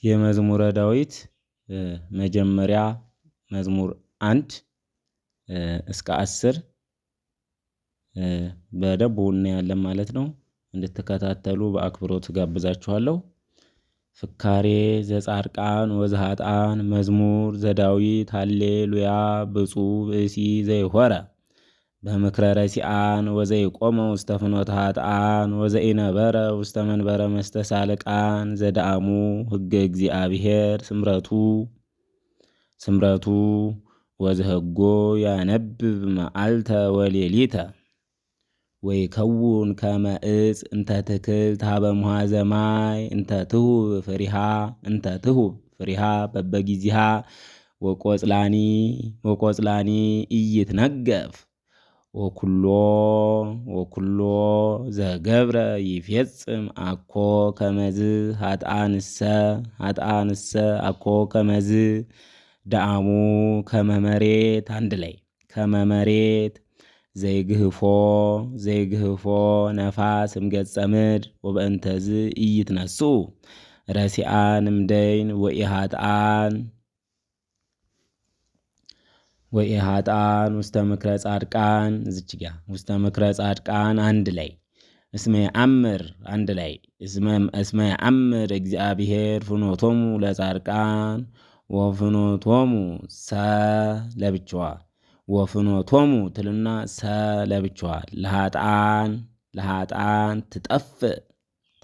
የመዝሙረ ዳዊት መጀመሪያ መዝሙር 1 እስከ 10 በደንብ እናያለን ማለት ነው። እንድትከታተሉ በአክብሮት ጋብዛችኋለሁ። ፍካሬ ዘጻድቃን ወዘኃጥአን መዝሙር ዘዳዊት ሃሌሉያ ብፁዕ ብእሲ ዘይሖረ በምክረ ረሲአን ወዘይቆመ ውስተ ፍኖተ ኃጥአን ወዘኢነበረ ውስተ መንበረ መስተሳልቃን ዘደአሙ ሕገ እግዚአብሔር ስምረቱ ወዘህጎ ያነብብ መዓልተ ወሌሊተ ወይከውን ከመ ዕፅ እንተ ትክልት ሀበ ሙሃዘ ማይ እንተ ትሁብ ፍሬሃ በበጊዜሃ ወቆጽላኒ ኢይትነገፍ ወኩሎ ዘገብረ ይፌጽም አኮ ከመዝ ኃጥአንሰ አኮ ከመዝ ደአሙ ከመመሬት አንድ ላይ ከመመሬት ዘይግህፎ ነፋስ እምገጸ ምድር ወበእንተዝ ኢይትነሱ ረሲአን እምደይን ወኢኃጥአን ውስተ ምክረ ጻድቃን ዝችጋ ውስተ ምክረ ጻድቃን አንድ ላይ እስመ የአምር አንድ ላይ እስመ የአምር እግዚአብሔር ፍኖቶሙ ለጻድቃን ወፍኖቶሙ ሰ ለብቻዋ ወፍኖቶሙ ትልና ሰ ለብቻዋ ለኃጥአን ትጠፍእ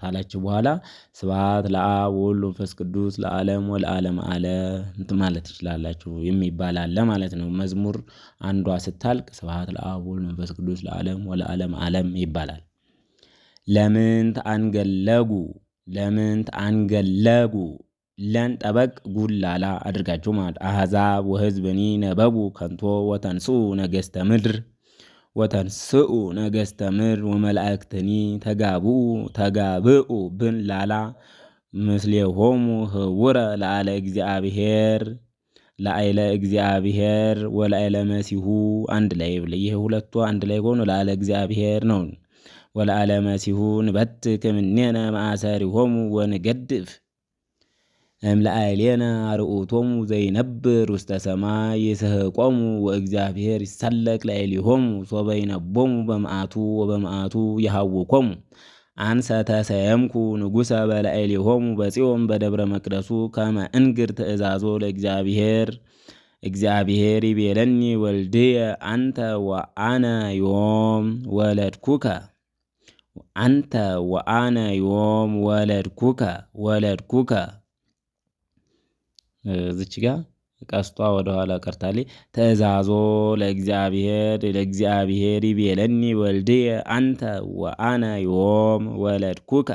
ታላችሁ በኋላ ስብሐት ለአብ ወወልድ ወመንፈስ ቅዱስ ለዓለም ወለዓለመ ዓለም ማለት ትችላላችሁ የሚባል አለ ማለት ነው። መዝሙር አንዷ ስታልቅ ስብሐት ለአብ ወወልድ ወመንፈስ ቅዱስ ለዓለም ወለዓለመ ዓለም ይባላል። ለምንት አንገለጉ ለን ጠበቅ ጉላላ አድርጋችሁ ማለት አሕዛብ ወሕዝብኒ ነበቡ ከንቶ ወተንስኡ ነገሥተ ምድር ወመላእክትኒ ተጋብኡ ብን ላላ ምስሌሆሙ ህውረ ለአይለ እግዚአብሔር ወለአይለ መሲሁ አንድ ላይ ይሄ ሁለቱ አንድ ላይ ሆኖ ለአለ እግዚአብሔር ነው። ወለአለ መሲሁ ንበትክ እምኔነ ማእሰሪሆሙ ወንገድፍ እምለአይሌነ አርዑቶሙ ዘይነብር ውስተ ሰማይ ይስሕቆሙ ወእግዚአብሔር ይሳለቅ ላዕሌሆሙ ሶበ ይነቦሙ በመዓቱ ወበመዓቱ ይሃውኮሙ አንሰ ተሰየምኩ ንጉሠ በላዕሌሆሙ በጽዮን በደብረ መቅደሱ ከመ እንግር ትእዛዞ ለእግዚአብሔር ይቤለኒ ወልድየ አንተ ወአነ ዮም ወለድኩከ ዝች ጋ ቀስቷ ወደኋላ ቀርታለች። ትእዛዞ ለእግዚአብሔር ይቤለኒ ወልድየ አንተ ወአነ ዮም ወለድኩከ።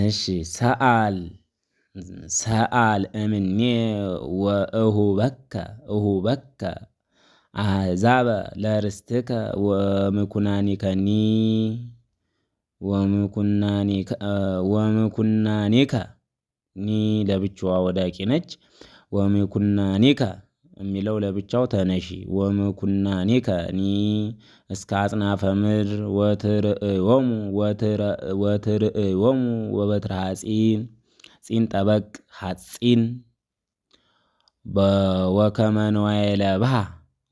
እሺ ሰአል እምኔ ወእሁበከ አሕዛበ ለርስትከ ወምኩናኒከ ኒ ለብቻዋ ወዳቂ ነች። ወምኩናኒከ የሚለው ለብቻው ተነሺ። ወምኩናኒከ ኒ እስከ አጽናፈ ምድር ወትርእዮሙ ወበትረ ጺን ጠበቅ ሐጺን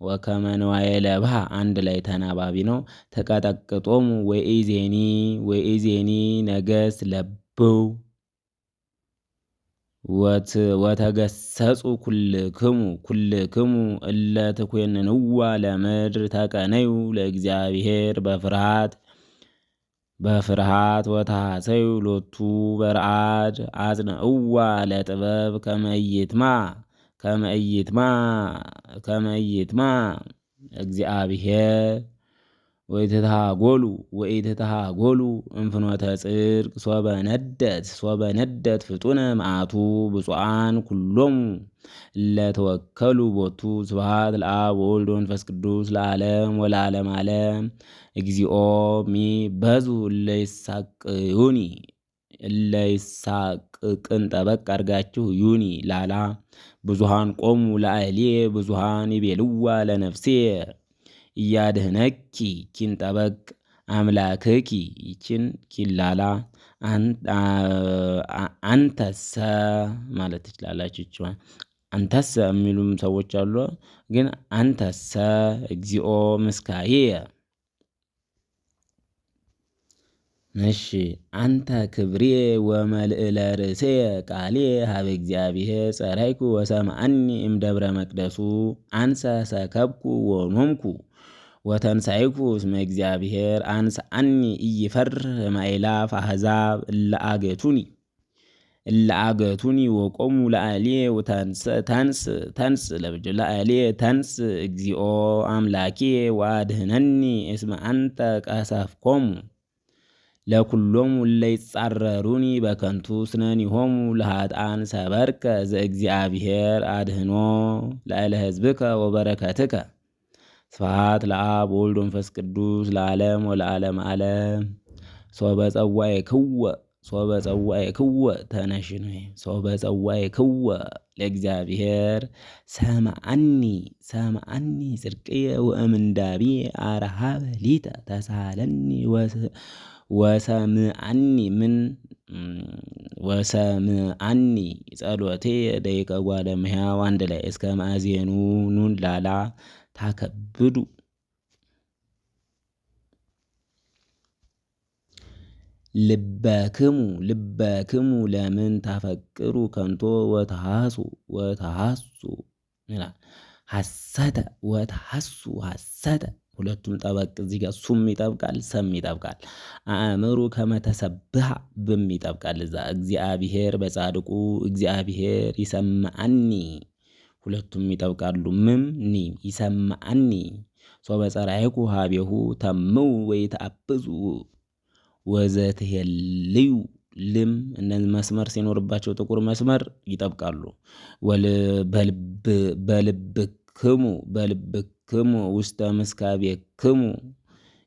ወከመ ንዋየ ለብሃ አንድ ላይ ተናባቢ ነው። ተቀጠቅጦሙ ወኢዜኒ ነገሥት ለብው ወተገሰጹ ኩልክሙ እለ ትኮንንዋ ለምድር ተቀነዩ ለእግዚአብሔር በፍርሃት ወታሐሰዩ ሎቱ በረአድ አጽንዕዋ ለጥበብ ከመይትማ እግዚአብሔር ወኢትትሃጎሉ እንፍኖተ ጽድቅ ሶበ ነደት ፍጡነ መዓቱ ብፁዓን ኩሎሙ ለተወከሉ ቦቱ ስብሐት ለአብ ወወልድ ወመንፈስ ቅዱስ ለዓለም ወለዓለመ ዓለም። እግዚኦ ሚበዙ እለይሳቅቅን ጠበቅ አድርጋችሁ ዩኒ ላላ ብዙሃን ቆሙ ላዕሌ ብዙሃን ይቤልዋ ለነፍሴ እያድህነኪ ኪን ጠበቅ አምላክኪ ይችን ኪላላ አንተሰ ማለት ትችላላችሁ። ይችዋል አንተሰ የሚሉም ሰዎች አሉ። ግን አንተሰ እግዚኦ ምስካዬ። እሺ አንተ ክብሬ ወመልዕለ ርእሴ ቃሌ ሀበ እግዚአብሔር ጸራይኩ ወሰምዐኒ እምደብረ መቅደሱ አንሰ ሰከብኩ ወኖምኩ ወተንሳይኩ እስመ እግዚአብሔር አንስዐኒ ኢይፈርህ ማእላፍ አሕዛብ እለ አገቱኒ ወቆሙ ለአልየ ተንስ ለአልየ ተንስ እግዚኦ አምላኬ ወአድኅነኒ እስመ አንተ ቀሰፍኮሙ ለኩሎሙ እለ ይጻረሩኒ በከንቱ ስነኒሆሙ ለኃጥአን ሰበርከ ዘእግዚአብሔር አድኅኖ ላዕለ ሕዝብከ ወበረከትከ። ስብሐት ለአብ ወወልድ ወመንፈስ ቅዱስ ለዓለም ወለዓለመ ዓለም። ሶበ ጸዋዕክዎ ተነሽን ሶበ ጸዋዕክዎ ለእግዚአብሔር ሰምዐኒ ጽድቅየ ወእምንዳቤየ አርኀበ ሊተ ተሳሃለኒ ወሰምዐኒ ጸሎትየ ደቂቀ ጓለ እመሕያው። አንድ ላይ እስከ ማእዜኑ ኑን ላላ ታከብዱ ልበክሙ ለምን ታፈቅሩ ከንቶ ወተሐሱ ይላል። ሐሰተ ወተሐሱ ሐሰተ ሁለቱም ጠበቅ። እዚህ ጋር ሱም ይጠብቃል፣ ሰም ይጠብቃል። አእምሩ ከመተሰብሃ ብም ይጠብቃል። እዛ እግዚአብሔር በጻድቁ እግዚአብሔር ይሰምዐኒ ሁለቱም ይጠብቃሉ። ምም ኒ ይሰምዐኒ ሶበ ጸራይኩ ሀቤሁ ተምው ወይተአብዙ ወዘትሄልዩ ልም እነዚህ መስመር ሲኖርባቸው ጥቁር መስመር ይጠብቃሉ። በልብክሙ ውስተ ምስካቤክሙ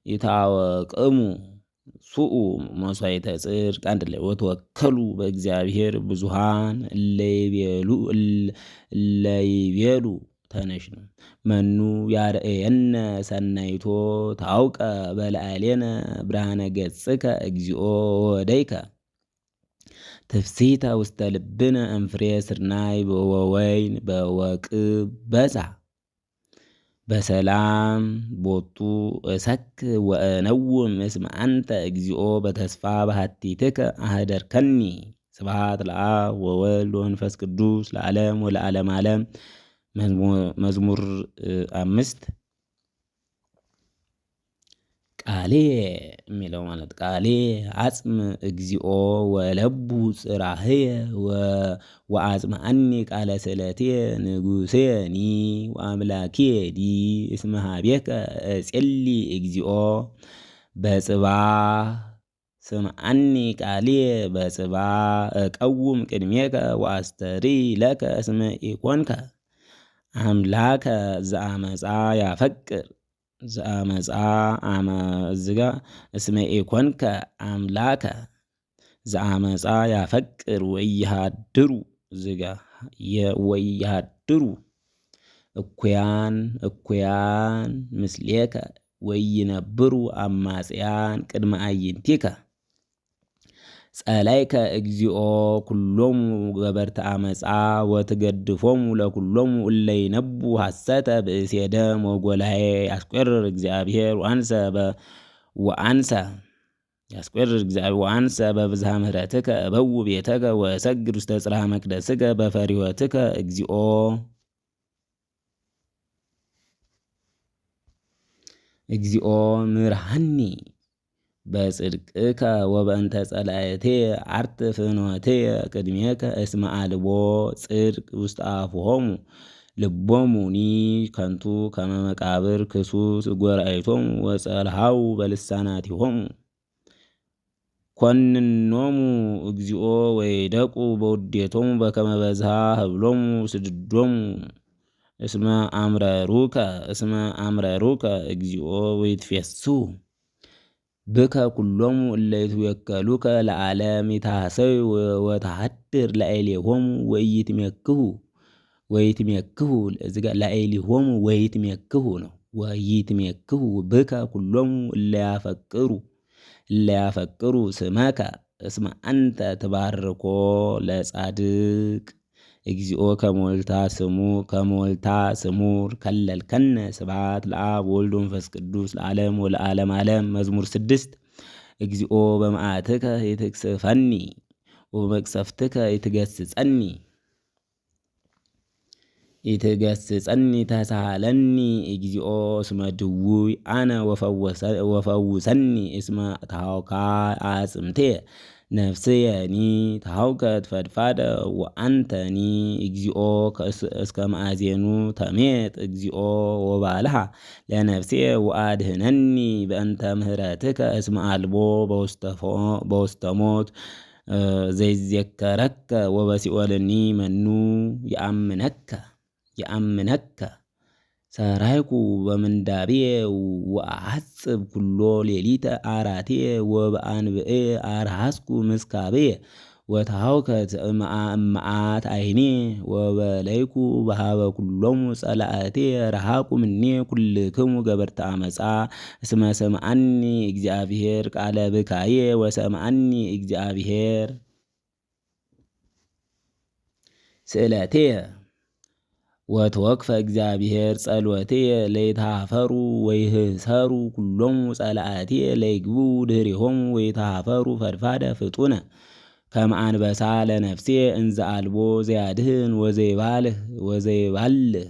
ይታወቅሙ ሱኡ መሥዋዕተ ጽድቅ። አንድ ላይ ወተወከሉ በእግዚአብሔር ብዙኃን እለይቤሉ ተነሽ ነው። መኑ ያርአየነ ሰናይቶ ታውቀ በለዓሌነ ብርሃነ ገጽከ እግዚኦ ወወደይከ ትፍሥሕተ ውስተ ልብነ እምፍሬ ስርናይ ወወይን በወቅብ በጻ በሰላም ቦቱ እሰክ ወእነውም እስመ አንተ እግዚኦ በተስፋ በሃቲትከ አህደርከኒ። ስብሐት ለአብ ወወልድ ወመንፈስ ቅዱስ ለዓለም ወለዓለመ ዓለም። መዝሙር 5 ቃሌ የሚለው ማለት ቃሌ አጽም እግዚኦ ወለቡ ጽራህየ ወአጽምዐኒ ቃለ ስእለትየ ንጉሴኒ ወአምላኬኒ እስመ ኀቤከ እጼሊ እግዚኦ በጽባሕ ስምዐኒ ቃልየ በጽባሕ እቀውም ቅድሜከ ወአስተርኢ ለከ እስመ ኢኮንከ አምላከ ዘአመፃ ያፈቅር ዘአመፃ እዚጋ እስመ ኢኮንከ አምላከ ዘአመፃ ያፈቅር ወኢያሃድሩ እዚጋ ወኢያሃድሩ እኩያን ምስሌከ ወኢይነብሩ አማጽያን ቅድመ አዕይንቲከ። ጸላይከ እግዚኦ ኩሎሙ ገበርተ አመፃ ወትገድፎሙ ለኩሎሙ እለ ይነቡ ሐሰተ ብእሴ ደም ወጎላዬ ያስቆርር እግዚአብሔር ወአንሰ በብዝኃ ምሕረትከ እበው ቤተከ ወእሰግድ ውስተ ጽርሐ መቅደስከ በፈሪሆትከ እግዚኦ ምርሃኒ በጽድቅከ ወበእንተ ጸላእትየ አርት ፍኖትየ ቅድሜከ እስመ አልቦ ጽድቅ ውስተ አፍሆሙ ልቦሙኒ ከንቱ ከመ መቃብር ክሱስ ጐራኢቶሙ ወጸልሃው በልሳናቲሆሙ። ኮንኖሙ እግዚኦ ወይደቁ በውዴቶሙ በከመ በዝኃ ህብሎሙ ስድዶሙ እስመ አምረሩከ እግዚኦ ወይትፌስሑ ብከ ኩሎሙ እለ ይትወከሉከ ለዓለም ይታሰዩ ወተሃድር ላዕሌሆሙ ወኢይትሜክሁ እዚጋ ላዕሌሆሙ ወኢይትሜክሁ ነው። ወይትሜክሁ ብከ ኩሎሙ እለ ያፈቅሩ ስመከ እስመ አንተ ትባርኮ ለጻድቅ እግዚኦ ከመወልታ ስሙር ከለልከነ ስብሐት ለአብ ወወልድ ወመንፈስ ቅዱስ ለዓለም ወለዓለመ ዓለም። መዝሙር 6 እግዚኦ በመዓትከ ይትቅሰፈኒ ወበመቅሰፍትከ ይትገስጸኒ ተሳሃለኒ እግዚኦ እስመ ድውይ አነ ወፈውሰኒ እስመ ታውካ አጽምቴየ ነፍስየኒ ታውከት ፈድፋደ ወአንተኒ እግዚኦ እስከ ማእዜኑ ተሜጥ እግዚኦ ወባልሃ ለነፍስየ ወአድህነኒ በእንተ ምህረትከ እስመ አልቦ በውስተ ሞት ዘይዜከረከ ወበሲኦልኒ መኑ የአምነከ ሰራይኩ በምንዳቤየ ወአሐጽብ ኩሎ ሌሊተ አራቴየ ወበአንብዕ አርሐስኩ ምስካቤየ ወተሃውከት እምአት አይኔ ወበለይኩ በሃበ ኩሎሙ ጸላእቴየ ረሃቁ ምኔ ኩልክሙ ገበርተ አመፃ እስመ ሰምዐኒ እግዚአብሔር ቃለ ብካዬ ወሰምዐኒ እግዚአብሔር ስእለቴየ ወተወክፈ እግዚአብሔር ጸሎቴየ ለይትሃፈሩ ወይህሰሩ ኩሎሙ ጸላእቴየ ለይግቡ ድኅሬሆሙ ወይትሃፈሩ ፈድፋደ ፍጡነ ከመ አንበሳ ለነፍስየ እንዘ አልቦ ዘያድህን ወዘይባልህ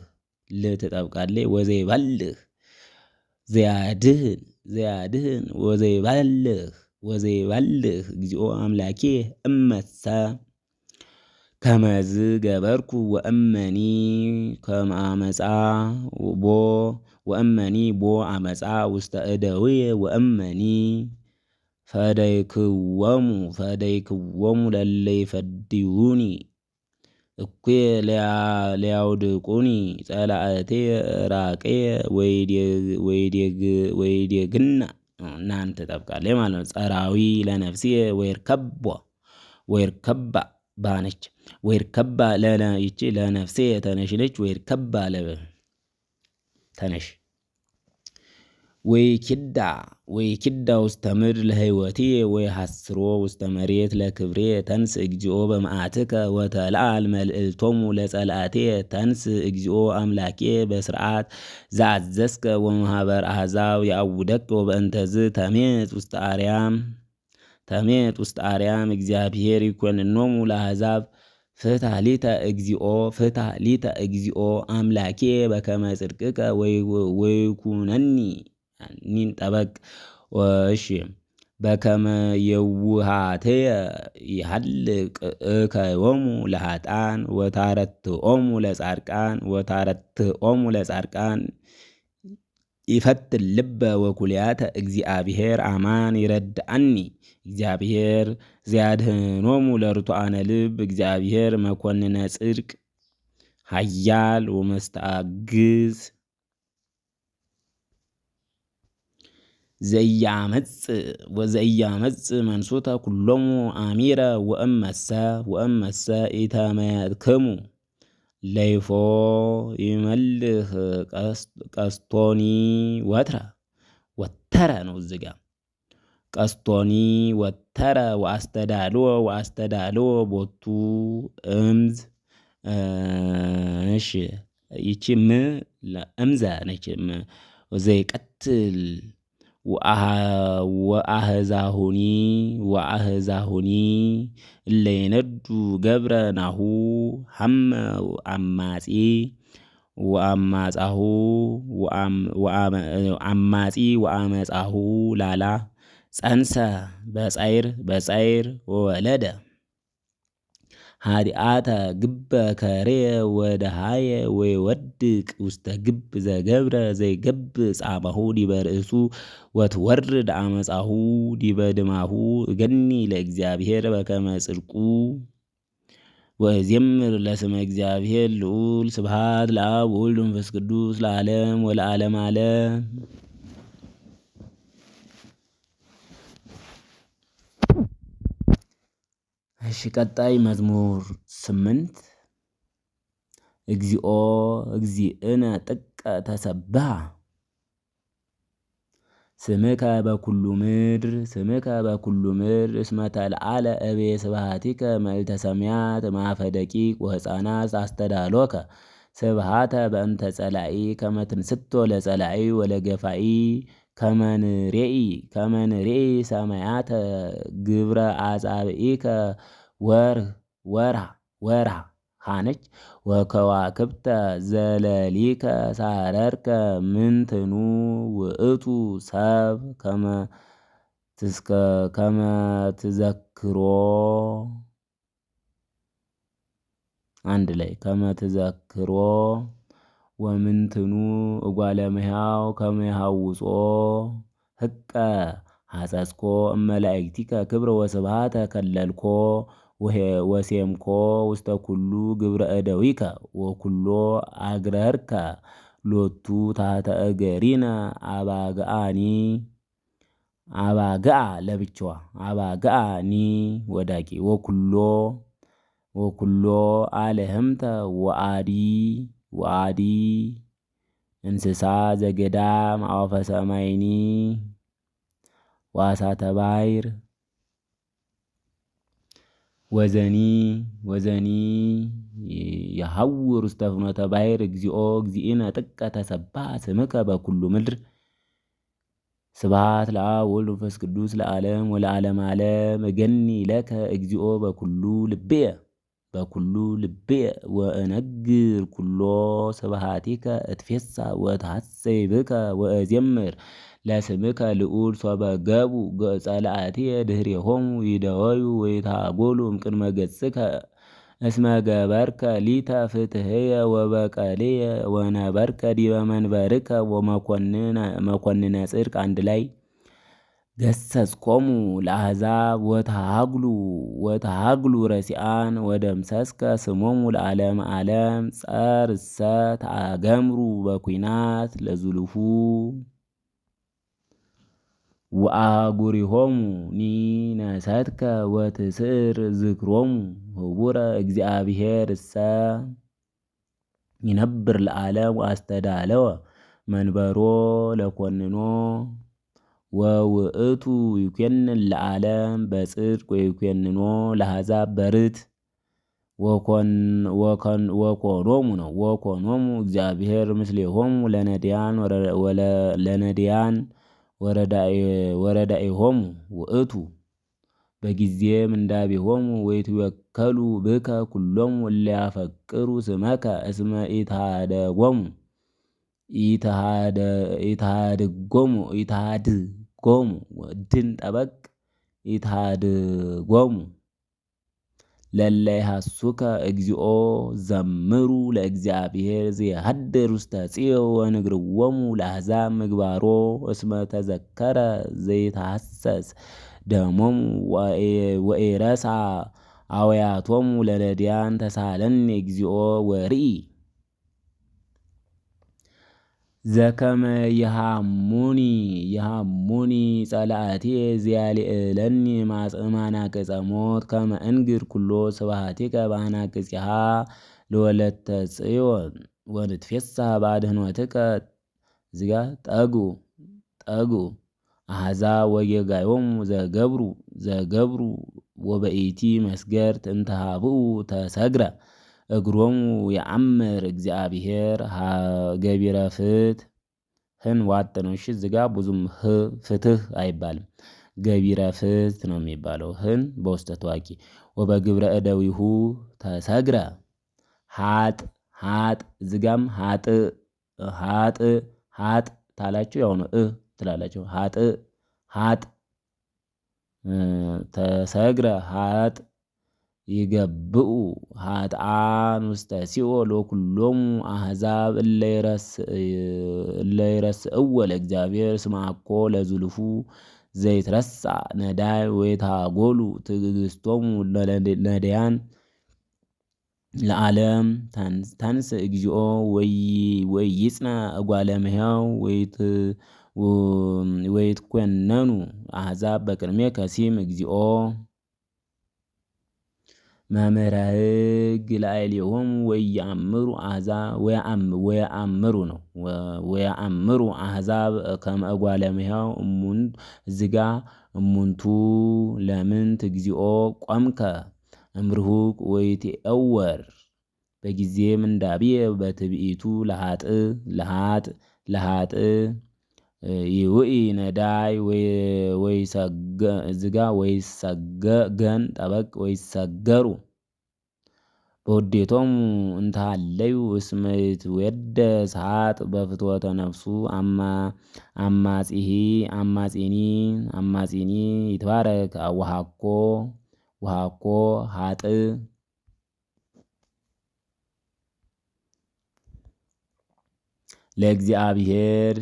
ልትጠብቃለች ወዘይባልህ ዘያድህን ወዘይባልህ እግዚኦ አምላኬ እመሰ ከመዝ ገበርኩ ወእመኒ ቦ አመፃ ውስተ እደውየ ወእመኒ ፈደይክዎሙ ለለ ይፈድዩኒ እኩየ ለያውድቁኒ ጸላእቴየ ራቅየ ወይዴግና እናንተ ጠብቃለች ማለት ነው። ጸራዊ ለነፍስየ ወይርከባ ባነች ወይርከባ ይቺ ለነፍስየ ተነሽነች ወይርከባ ተነሽ ወይኪዳ ውስተ ምድር ለሕይወትየ ወይሐስሮ ውስተ መሬት ለክብርየ ተንስ እግዚኦ በመዓትከ ወተለዓል መልዕልቶሙ ለጸላእትየ ተንስ እግዚኦ አምላኬ በስርዓት ዘአዘዝከ ወማኅበረ አሕዛብ ያዕውደከ ወበእንተዝ ተሜጥ ውስተ አርያም እግዚአብሔር ይኰንኖሙ ለአሕዛብ ፍትሐ ሊተ እግዚኦ አምላኬ በከመ ጽድቅከ ወይኩነኒ ጠበቅ እሺ በከመ የውሃትየ ይሃልቅ እከዮሙ ለኃጥአን ወታረትኦሙ ለጻድቃን ይፈትን ልበ ወኩልያተ እግዚአብሔር አማን ይረድአኒ እግዚአብሔር ዘያድኅኖሙ ለርቱዓነ ልብ እግዚአብሔር መኰንነ ጽድቅ ኃያል ወመስተአግዝ ዘኢያመጽእ መንሱተ ኩሎሙ አሚረ ወእመሰ ኢተመክሙ ለይፎ ይመልህ ቀስቶኒ ወተረ ነው እዚጋ ቀስቶኒ ወተረ ወአስተዳልዎ ቦቱ እምዝ እሺ ይቺ እምዘ ነች ዘይቀትል ወአህዛሁኒ እለ ይነዱ ገብረ ናሁ ሐመ አማጺ ወአመጻሁ ላላ ጸንሰ በጻይር ወወለደ ኃጢአተ ግበ ከርየ ወደሃየ ወይወድቅ ውስተ ግብ ዘገብረ ዘይገብእ ጻማሁ ዲበ ርእሱ ወትወርድ አመፃሁ ዲበ ድማሁ እገኒ ለእግዚአብሔር በከመ ጽድቁ ወእዜምር ለስመ እግዚአብሔር ልዑል ስብሐት ለአብ ወወልድ ወመንፈስ ቅዱስ ለዓለም ወለዓለመ ዓለም። እሺ ቀጣይ መዝሙር 8 እግዚኦ እግዚእነ ጥቀ ተሰብሐ ስምከ በኩሉ ምድር ስምከ በኩሉ ምድር እስመ ተለዓለ እቤ ስብሐቲከ መልዕልተ ሰማያት እምአፈ ደቂቅ ወሕፃናት አስተዳሎከ ስብሐተ በእንተ ጸላኢ ከመ ትንስቶ ለጸላኢ ወለገፋኢ ከመ ንሬኢ ሰማያተ ግብረ አጻብዒከ ወርሃ ሃነች ወከዋክብተ ዘለሊከ ሳረርከ ምንትኑ ውእቱ ሰብ ከመ ትዘክሮ አንድ ላይ ከመ ትዘክሮ ወምንትኑ እጓለ እመሕያው ከመ ይሃውጾ ህቀ ሐጸጽኮ እመላእክቲከ ክብረ ወስብሐተ ከለልኮ ወሴምኮ ውስተ ኩሉ ግብረ እደዊከ ወኩሎ አግረርከ ሎቱ ታሕተ እገሪነ አባግዓ ለብቻዋ አባግዓኒ ወዳቂ ወኩሎ አልህምተ ወአዲ እንስሳ ዘገዳም አዕዋፈ ሰማይኒ ወአሳተ ባሕር ወዘኒ የሐውር ውስተ ፍኖተ ባሕር እግዚኦ እግዚእነ ጥቀ ተሰብሐ ስምከ በኩሉ ምድር። ስብሐት ለአብ ወወልድ ወመንፈስ ቅዱስ ለዓለም ወለዓለመ ዓለም። እገኒ ለከ እግዚኦ በኩሉ ልብየ ወእነግር ኩሎ ስብሐቲከ እትፌሳህ ወእትሐሰይ ብከ ወእዜምር ለስምከ ልዑል ሶበ ገቡ ጸላእትየ ድኅሬሆሙ ይደወዩ ወይትሃጐሉ እምቅድመ ገጽከ እስመ ገበርከ ሊተ ፍትሕየ ወበቀልየ ወነበርከ ዲበ መንበርከ ወመኰንነ ጽድቅ። አንድ ላይ ገሰጽኮሙ ለአሕዛብ ወተሃግሉ ረሲአን ወደምሰስከ ስሞሙ ለዓለመ ዓለም። ጸርሰ ተአገምሩ በኲናት ለዝሉፉ ወአህጉሪሆሙ ኒነሰትከ ወትስዕር ዝክሮሙ ህቡረ እግዚአብሔር እሰ ይነብር ለዓለም ወአስተዳለወ መንበሮ ለኰንኖ ወውእቱ ይኰንን ለዓለም በጽድቅ ወይኰንኖ ለአሕዛብ በርትዕ ወኮኖሙ እግዚአብሔር ምስሌሆሙ ለነዳያን ወረዳኢሆሙ ውእቱ በጊዜ ምንዳቤሆሙ ወይትወከሉ ብከ ኩሎሙ እለ ያፈቅሩ ስመከ እስመ ኢትሃድጎሙ ድን ጠበቅ ኢትሃድጎሙ ለለ ይሃሱከ እግዚኦ ዘምሩ ለእግዚአብሔር ዘየሃድር ውስተ ጽዮን ወንግርዎሙ ለአሕዛብ ምግባሮ እስመ ተዘከረ ዘይትሐሰስ ደሞሙ ወኢረሳ አውያቶሙ ለነዳያን። ተሳሃለኒ እግዚኦ ወርኢ ዘከመ ይሃሙኒ ጸላእትየ ዘያልዕለኒ እማናቅጸ ሞት ከመ እንግር ኩሎ ስብሐቲከ በአናቅጽሃ ለወለተ ጽዮን ወንትፌሳህ በአድኅኖትከ። እዚጋ ጠጉ አሕዛብ ወጌጋዮሙ ዘገብሩ ወበኢቲ መስገርት እንተ ሀብኡ ተሰግረ እግሮሙ የአምር እግዚአብሔር ገቢረ ፍትሕን ዋጥ ነው። እሺ እዚጋ ብዙም ፍትህ አይባልም፣ ገቢረ ፍትሕ ነው የሚባለው። ህን በውስጠ ታዋቂ ወበግብረ እደዊሁ ተሰግረ ሀጥ እዚጋም ሀጥ ታላችሁ ያው ነው ትላላችሁ። ሀጥ ተሰግረ ሀጥ ይገብኡ ሀጥአን ውስተ ሲኦል ወኩሎሙ አሕዛብ እለ ይረስእዎ ለእግዚአብሔር እስመ አኮ ለዝሉፉ ዘይትረሳዕ ነዳይ ወይትሃጐሉ ትዕግሥቶሙ ነዳያን ለዓለም። ተንሥእ እግዚኦ ወይጽንዕ እጓለ እመሕያው ወይትኰነኑ አሕዛብ በቅድሜከ ሲም እግዚኦ መምህረ ሕግ ላዕሌሆሙ ወኢየአምሩ አሕዛብ ወየአምሩ ነው ወየአምሩ አሕዛብ ከመ እጓለ እመሕያው እሙንቱ እዚህ ጋ እሙንቱ ለምንት እግዚኦ ቆምከ እምርሁቅ ወይትዔወር በጊዜ ምንዳብየ በትዕቢቱ ለኃጥእ ይውኢ ነዳይ እዚህ ጋ ወይሰገን ጠበቅ ወይሰገሩ በውዴቶሙ እንተሃለዩ እስመ ይትዌደስ ኃጥእ በፍትወተ ነፍሱ አማጺኒ ይትባረክ ወሃኮ ኃጥእ ለእግዚአብሔር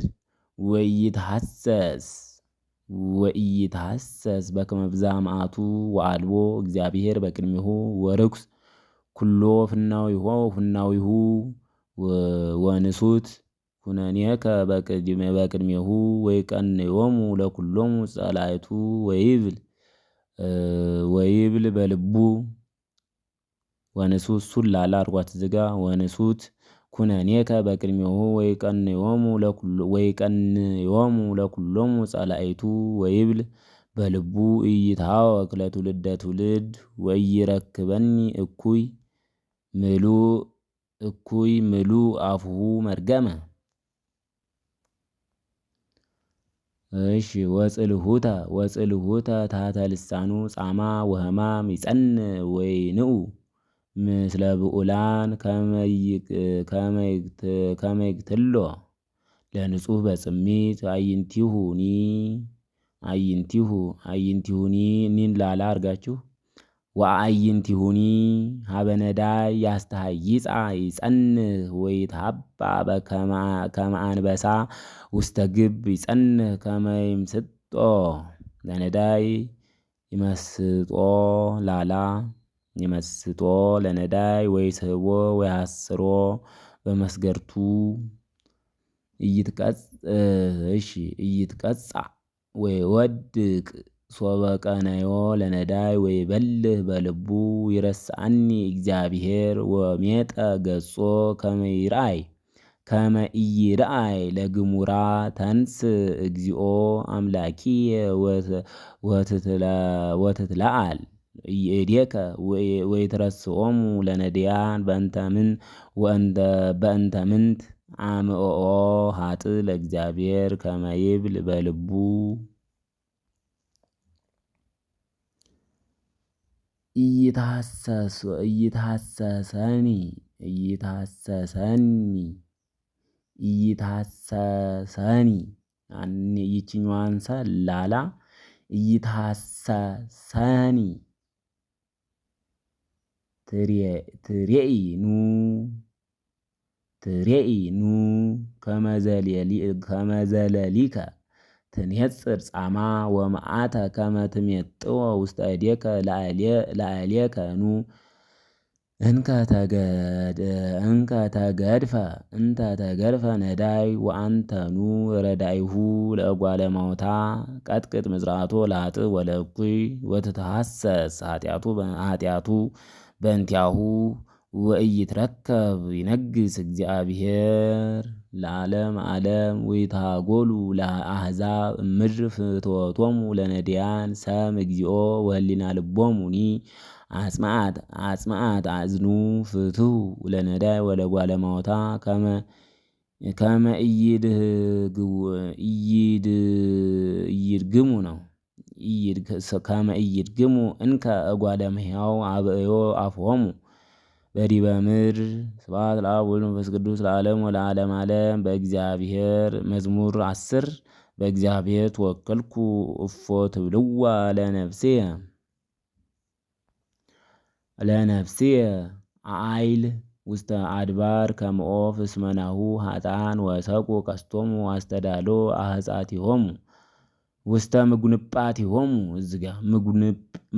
ወኢይትሐሰስ በከመ ብዝኃ መዓቱ ወአልቦ እግዚአብሔር በቅድሜሁ ወርኩስ ኩሎ ፍናዊሁ ወንሱት ኩነኔከ በቅድሜሁ ወይቀንዮሙ ለኩሎሙ ጸላእቱ ወይብል በልቡ ወንሱት ሱላላ አርጓት ዝጋ ወንሱት ኩነኔከ በቅድሜሁ ወይቀንዮሙ ለኩሎሙ ጸላእቱ ወይብል በልቡ ኢይትሃወክ ለትውልደ ትውልድ ወኢይረክበኒ እኩይ ምሉእ አፉሁ መርገመ። እሺ ወጽልሁተ ታሕተ ልሳኑ ጻማ ወህማም ይጸንዕ ወይንኡ ምስለ ብዑላን ከመ ይቅትሎ ለንጹሕ በጽሚት አዕይንቲሁኒ ኒን ላላ አርጋችሁ ወአዕይንቲሁኒ ሀበ ነዳይ ያስተሃይጻ ይጸንዕ ወይትሃባ ከመ አንበሳ ውስተ ግብ ይጸንዕ ከመ ይምስጦ ለነዳይ ይመስጦ ላላ ይመስጦ ለነዳይ ወይስሕቦ ወያስሮ በመስገርቱ ኢይትቀጻ ወይወድቅ ሶበ ቀነዮ ለነዳይ ወይበልህ በልቡ ይረስአኒ እግዚአብሔር ወሜጠ ገጾ ከመ ኢይርአይ ለግሙራ ተንሥእ እግዚኦ አምላኪየ ወትትለዓል እዴከ ወይትረስዖሙ ለነዳያን በእንተ ምንት አምዕኦ ኃጥእ ለእግዚአብሔር ከመ ይብል በልቡ ኢይትሐሰሰኒ ይችኛዋን ላላ ኢይትሐሰሰኒ ትሬኢ ኑ ከመ ዘለሊከ ትንሄጽር ጻማ ወመዓተ ከመ ትሜጥዎ ውስተ እዴከ ላዕሌከ ኑ እንከ ተገድፈ ነዳይ ወአንተኑ ረዳኢሁ ለእጓለ እማውታ ቀጥቅጥ ምጽራቶ ለኃጥእ ወለእኩይ ወትትሐሰስ ኃጢአቱ በእንቲአሁ ወኢይትረከብ ይነግስ እግዚአብሔር ለዓለም ዓለም ወይትሃጐሉ ለአሕዛብ እምድር ፍትወቶሙ ለነዳያን ሰም እግዚኦ ወህሊና ልቦሙኒ አጽምዓት አጽኑ ፍትሑ ለነዳይ ወለእጓለ እማውታ ከመ ኢይድግሙ ነው ከመ ኢይድግሙ እንከ እጓለ እመሕያው አብዕዮ አፍሆሙ በዲበ ምድር። ስብሐት ለአብ ወወልድ ወመንፈስ ቅዱስ ለዓለሙ ወለዓለመ ዓለም። በእግዚአብሔር መዝሙር 10 በእግዚአብሔር ተወከልኩ እፎ ትብልዋ ለነፍስየ አዓይል ውስተ አድባር ከመ ዖፍ እስመ ናሁ ኃጥኣን ወሰቁ ቀስቶሙ አስተዳሎ አሕፃቲሆሙ ውስተ ምጉንጳቲሆሙ እዚህ ጋ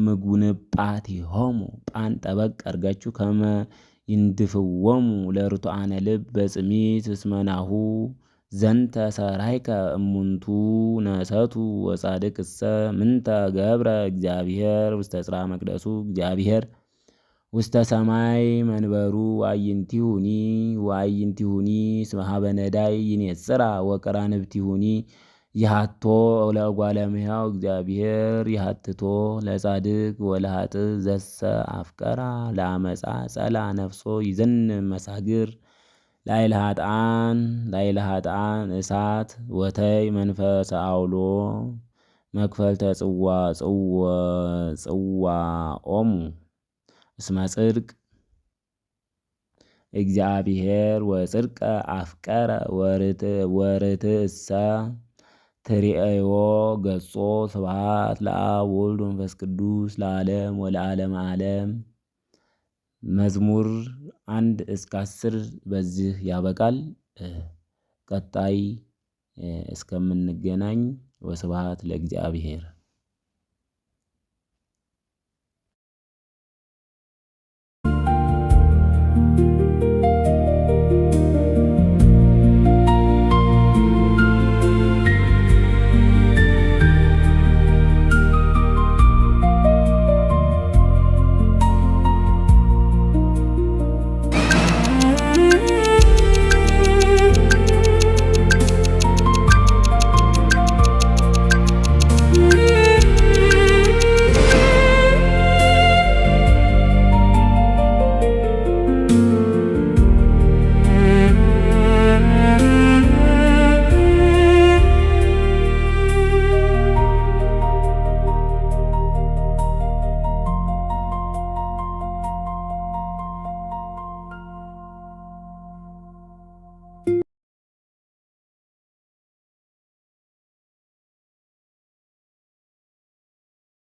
ምጉንጳቲሆሙ ጳን ጠበቅ አድርጋችሁ ከመ ይንድፍዎሙ ለርቱዓነ ልብ በጽሚት እስመ ናሁ ዘንተ ሰራይከ እሙንቱ ነሰቱ ወጻድቅሰ ምንተ ገብረ እግዚአብሔር ውስተ ጽርሐ መቅደሱ። እግዚአብሔር ውስተ ሰማይ መንበሩ ወአዕይንቲሁኒ እስመ ኀበ ነዳይ ይኔጽራ ወቀራንብቲሁኒ ይሃቶ ለእጓለ እመሕያው እግዚአብሔር ይሃትቶ ለጻድቅ ወለኃጥእ ዘሰ አፍቀራ ለአመፃ ጸላ ነፍሶ ይዘንብ መሳግር ላዕለ ኃጥአን እሳት ወተይ መንፈሰ አውሎ መክፈልተ ጽዋኦሙ እስመ ጽድቅ እግዚአብሔር ወጽድቀ አፍቀረ ወርትዕሰ ትሬእዮ ገጾ። ስብሐት ለአብ ወወልድ ወመንፈስ ቅዱስ ለዓለም ወለዓለመ ዓለም። መዝሙር 1-10 በዚህ ያበቃል። ቀጣይ እስከምንገናኝ ወስብሐት ለእግዚአብሔር።